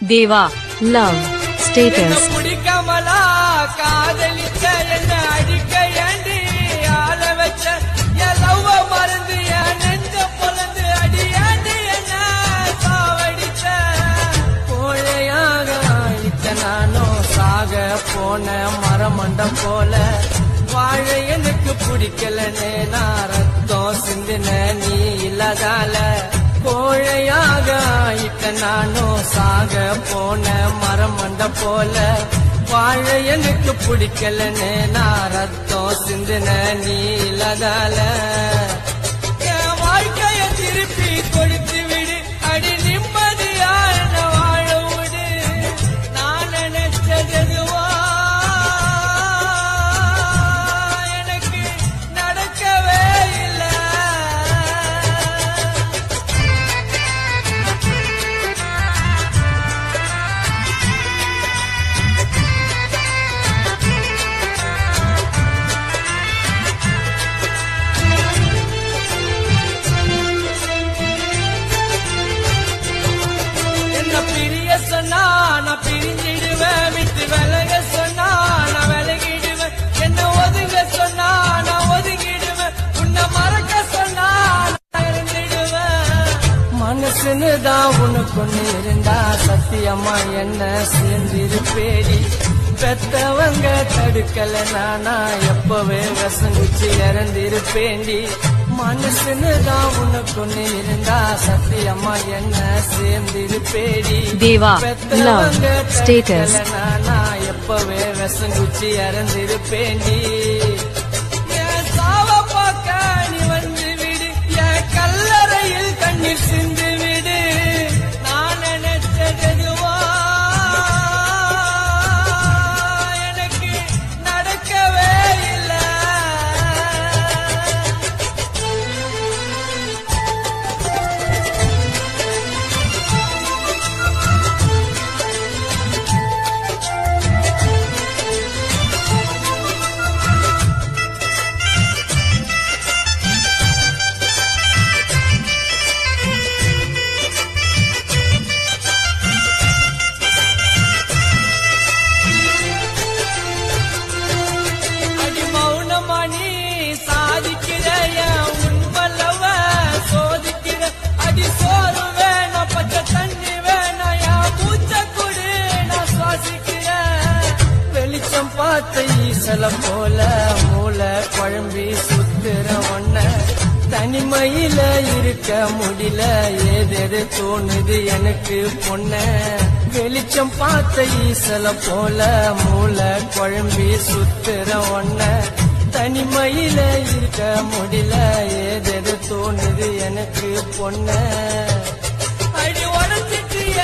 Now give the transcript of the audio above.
Deva, love, status. புடிக்கமலா காதலிச்ச என்ன அடிக்க ஏண்டி ஆள வச்ச என் லவ்வ மறந்து என் நெஞ்ச பொலந்து அடியாண்டி என்ன சாவடிச்ச கோழையாக ஆயிட்ட நானோ சாக போன மரமண்டம் போல வாழ எனக்கு பிடிக்கலனே நான் ரத்தம் சிந்தின நீ இல்லாதால கோழையாக ஆயிட்ட நானும் சாக போன மரமண்ட போல வாழ எனக்கு பிடிக்கலனே நான் ரத்தம் சிந்தின நீ இல்லாதால என் வாழ்க்கைய திருப்பி கொடுத்து விடு அடி நிம்மதியான வாழ விடு நான் நினைச்சதுவா எனக்கு நடக்கவே இல்லை. பிரிய சொன்னா நான் பிரிஞ்சிடுவேன் விட்டு விலக சொன்னா நான் விலகிடுவேன் என்ன ஒதுங்க சொன்னா நான் ஒதுங்கிடுவேன் உன்னை மறக்க சொன்னா நான் இருந்துடுவேன் மனசுன்னு தான் உனக்கு ஒண்ணு இருந்தா சத்தியமா என்ன சேர்ந்திருப்பேடி பெத்தவங்க தடுக்கல நானா எப்பவே வசங்குச்சு இறந்திருப்பேண்டி மனசுன்னு தான் உனக்கு ஒண்ணு இருந்தா சத்தியம்மா என்ன சேர்ந்திருப்பேடி Deva, love, status. நானா எப்பவே வசங்குச்சு இறந்திருப்பேண்டி என் சாவ பார்க்க நீ வந்து விடு என் கல்லறையில் கண்ணீர் சிந்து விடு நான் நினைச்சதுவா எனக்கு நடக்கவே இல்லை. அடி மௌனமணி சாதிக்கிற என் உண்மல்லவ சோதிக்கிற அடி சோறு வேணும் பச்சை தண்ணி வேணும் என் மூச்ச குடு நான் சுவாசிக்கிற வெளிச்சம் பார்த்த ஈசல போல மூளை குழம்பி சுத்துற ஒன்ன தனிமையில இருக்க முடியல ஏதேது தோணுது எனக்கு பொண்ண வெளிச்சம் பார்த்த ஈசல போல மூளை குழம்பி சுத்துற ஒன்ன தனிமையில இருக்க முடியல ஏதேது தோணுது எனக்கு பொண்ண அடி உடச்சிட்டிய